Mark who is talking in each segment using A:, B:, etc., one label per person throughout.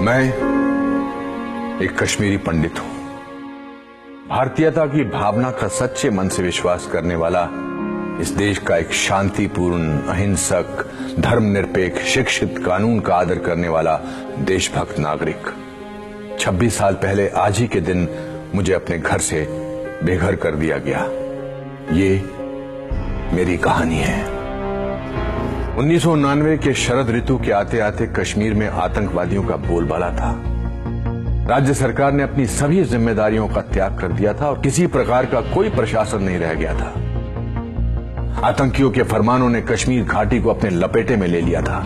A: मैं एक कश्मीरी पंडित हूं। भारतीयता की भावना का सच्चे मन से विश्वास करने वाला इस देश का एक शांतिपूर्ण, अहिंसक, धर्मनिरपेक्ष, शिक्षित, कानून का आदर करने वाला देशभक्त नागरिक। 26 साल पहले आज ही के दिन मुझे अपने घर से बेघर कर दिया गया। ये मेरी कहानी है। 1999 के शरद ऋतु के आते आते कश्मीर में आतंकवादियों का बोलबाला था। राज्य सरकार ने अपनी सभी जिम्मेदारियों का त्याग कर दिया था और किसी प्रकार का कोई प्रशासन नहीं रह गया था। आतंकियों के फरमानों ने कश्मीर घाटी को अपने लपेटे में ले लिया था।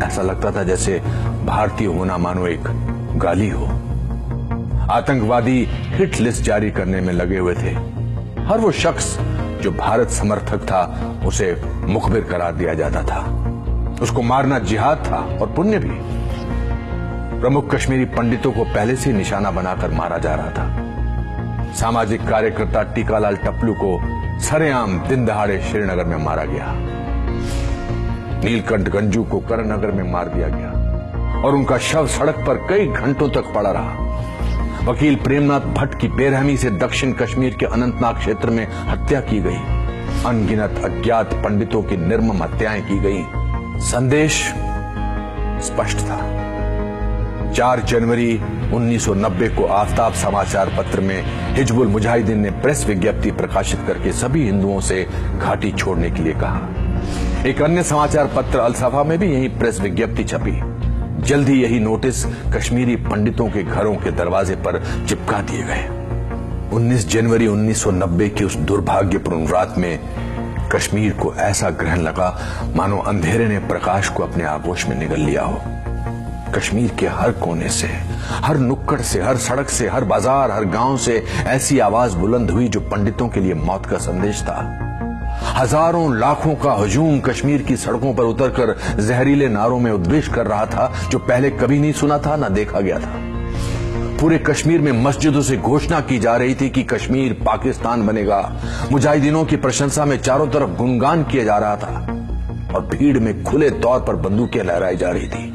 A: ऐसा लगता था जैसे भारतीय होना मानो एक गाली हो। आतंकवादी हिट लिस्ट जारी करने में लगे हुए थे। हर वो शख्स जो भारत समर्थक था उसे मुखबिर करार दिया जाता था। उसको मारना जिहाद था और पुण्य भी। प्रमुख कश्मीरी पंडितों को पहले से निशाना बनाकर मारा जा रहा था। सामाजिक कार्यकर्ता टीकालाल टप्लू को सरेआम दिन दहाड़े श्रीनगर में मारा गया। नीलकंठ गंजू को करणनगर में मार दिया गया और उनका शव सड़क पर कई घंटों तक पड़ा रहा। वकील प्रेमनाथ भट्ट की बेरहमी से दक्षिण कश्मीर के अनंतनाग क्षेत्र में हत्या की गई। अनगिनत अज्ञात पंडितों की निर्मम हत्याएं की गई। संदेश स्पष्ट था। 4 जनवरी 1990 को आफताब समाचार पत्र में हिजबुल मुजाहिदीन ने प्रेस विज्ञप्ति प्रकाशित करके सभी हिंदुओं से घाटी छोड़ने के लिए कहा। एक अन्य समाचार पत्र अल-सफा में भी यही प्रेस विज्ञप्ति छपी। जल्द ही यही नोटिस कश्मीरी पंडितों के घरों के दरवाजे पर चिपका दिए गए। 19 जनवरी 1990 की उस दुर्भाग्यपूर्ण रात में कश्मीर को ऐसा ग्रहण लगा मानो अंधेरे ने प्रकाश को अपने आगोश में निगल लिया हो। कश्मीर के हर कोने से, हर नुक्कड़ से, हर सड़क से, हर बाजार, हर गांव से ऐसी आवाज बुलंद हुई जो पंडितों के लिए मौत का संदेश था। हजारों लाखों का हुजूम कश्मीर की सड़कों पर उतरकर जहरीले नारों में उद्वेष कर रहा था जो पहले कभी नहीं सुना था, ना देखा गया था। पूरे कश्मीर में मस्जिदों से घोषणा की जा रही थी कि कश्मीर पाकिस्तान बनेगा। मुजाहिदीनों की प्रशंसा में चारों तरफ गुणगान किया जा रहा था और भीड़ में खुले तौर पर बंदूकें लहराई जा रही थी।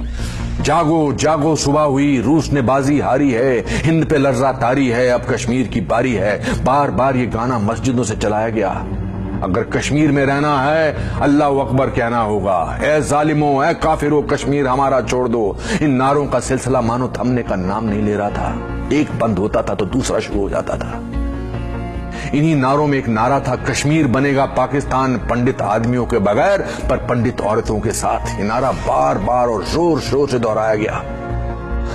A: जागो जागो सुबह हुई, रूस ने बाजी हारी है, हिंद पे लर्जा तारी है, अब कश्मीर की बारी है। बार बार ये गाना मस्जिदों से चलाया गया। अगर कश्मीर में रहना है अल्लाह अकबर कहना होगा। ए जालिमों, ए काफिरों, कश्मीर हमारा छोड़ दो। इन नारों का सिलसिला मानो थमने का नाम नहीं ले रहा था। एक बंद होता था तो दूसरा शुरू हो जाता था। इन्हीं नारों में एक नारा था, कश्मीर बनेगा पाकिस्तान, पंडित आदमियों के बगैर पर पंडित औरतों के साथ। ये नारा बार बार और जोर शोर से दोहराया गया।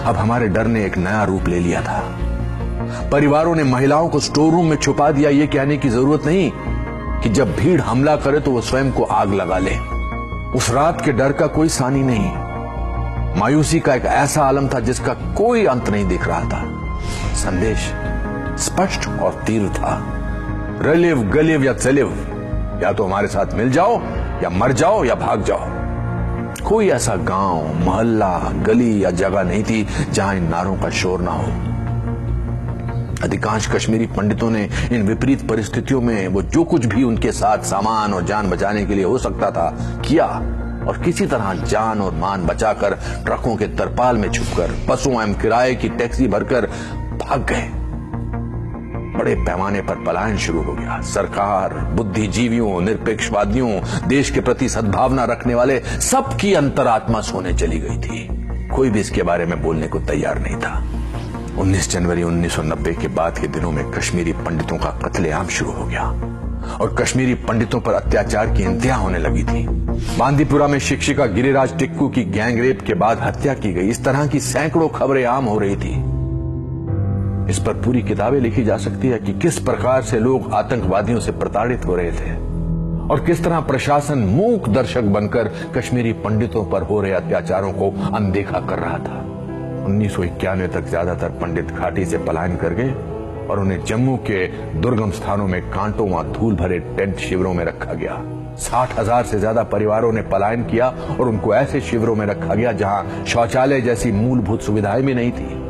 A: अब हमारे डर ने एक नया रूप ले लिया था। परिवारों ने महिलाओं को स्टोर रूम में छुपा दिया। ये कहने की जरूरत नहीं कि जब भीड़ हमला करे तो वो स्वयं को आग लगा ले। उस रात के डर का कोई सानी नहीं। मायूसी का एक ऐसा आलम था जिसका कोई अंत नहीं दिख रहा था। संदेश स्पष्ट और तीव्र था, रलिव गलिव या चलिव, या तो हमारे साथ मिल जाओ या मर जाओ या भाग जाओ। कोई ऐसा गांव, मोहल्ला, गली या जगह नहीं थी जहां इन नारों का शोर ना हो। अधिकांश कश्मीरी पंडितों ने इन विपरीत परिस्थितियों में वो जो कुछ भी उनके साथ सामान और जान बचाने के लिए हो सकता था किया और किसी तरह जान और मान बचाकर ट्रकों के तरपाल में छुपकर बसों एवं किराए की टैक्सी भरकर भाग गए। बड़े पैमाने पर पलायन शुरू हो गया। सरकार, बुद्धिजीवियों, निरपेक्षवादियों, देश के प्रति सद्भावना रखने वाले सबकी अंतरात्मा सोने चली गई थी। कोई भी इसके बारे में बोलने को तैयार नहीं था। 19 जनवरी 1990 के बाद के दिनों में कश्मीरी पंडितों का कत्लेआम शुरू हो गया और कश्मीरी पंडितों पर अत्याचार की इंतहा होने लगी थी। बांदीपुरा में शिक्षिका गिरिराज टिक्कू की गैंगरेप के बाद हत्या की गई। इस तरह की सैकड़ों खबरें आम हो रही थी। इस पर पूरी किताबें लिखी जा सकती है कि किस प्रकार से लोग आतंकवादियों से प्रताड़ित हो रहे थे और किस तरह प्रशासन मूक दर्शक बनकर कश्मीरी पंडितों पर हो रहे अत्याचारों को अनदेखा कर रहा था। 1991 तक ज्यादातर पंडित घाटी से पलायन कर गए और उन्हें जम्मू के दुर्गम स्थानों में कांटों व धूल भरे टेंट शिविरों में रखा गया। 60,000 से ज्यादा परिवारों ने पलायन किया और उनको ऐसे शिविरों में रखा गया जहां शौचालय जैसी मूलभूत सुविधाएं भी नहीं थी।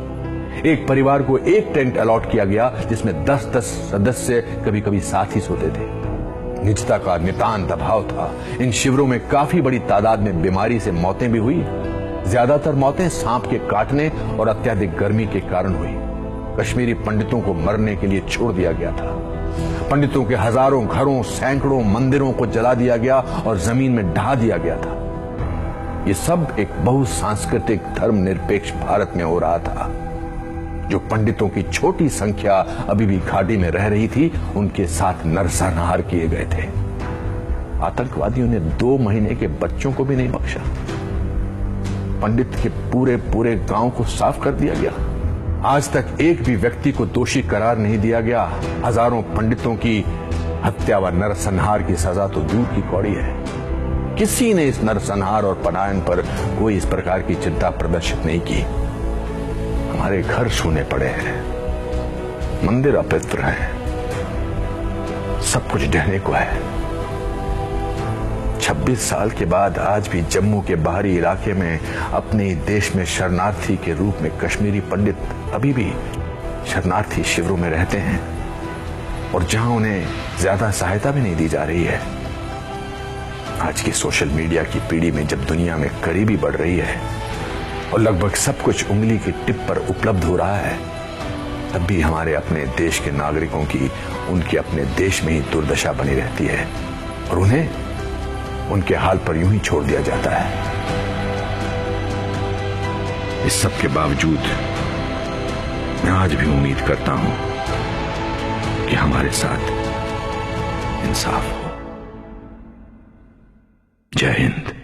A: एक परिवार को एक टेंट अलॉट किया गया जिसमें 10-10 सदस्य कभी कभी साथ ही सोते थे। निजता का नितांत अभाव था। इन शिविरों में काफी बड़ी तादाद में बीमारी से मौतें भी हुई। ज्यादातर मौतें सांप के काटने और अत्यधिक गर्मी के कारण हुई। कश्मीरी पंडितों को मरने के लिए छोड़ दिया गया था। पंडितों के हजारों घरों, सैकड़ों मंदिरों को जला दिया गया और जमीन में ढा दिया गया था। ये सब एक बहुसांस्कृतिक धर्मनिरपेक्ष भारत में हो रहा था। जो पंडितों की छोटी संख्या अभी भी घाटी में रह रही थी, उनके साथ नरसंहार किए गए थे। आतंकवादियों ने 2 महीने के बच्चों को भी नहीं बख्शा। पंडित के पूरे गांव को साफ कर दिया गया। आज तक एक भी व्यक्ति को दोषी करार नहीं दिया गया। हजारों पंडितों की हत्या व नरसंहार की सजा तो दूर की कौड़ी है। किसी ने इस नरसंहार और पलायन पर कोई इस प्रकार की चिंता प्रदर्शित नहीं की। हमारे घर सूने पड़े हैं, मंदिर अपवित्र है, सब कुछ ढहने को है। 26 साल के बाद आज भी जम्मू के बाहरी इलाके में अपने देश में शरणार्थी के रूप में कश्मीरी पंडित अभी भी शरणार्थी शिविरों में रहते हैं, और जहां उन्हें ज्यादा सहायता भी नहीं दी जा रही है। आज की सोशल मीडिया की पीढ़ी में जब दुनिया में करीबी बढ़ रही है और लगभग सब कुछ उंगली की टिप पर उपलब्ध हो रहा है, तब भी हमारे अपने देश के नागरिकों की उनके अपने देश में ही दुर्दशा बनी रहती है और उन्हें उनके हाल पर यूं ही छोड़ दिया जाता है। इस सब के बावजूद मैं आज भी उम्मीद करता हूं कि हमारे साथ इंसाफ हो। जय हिंद।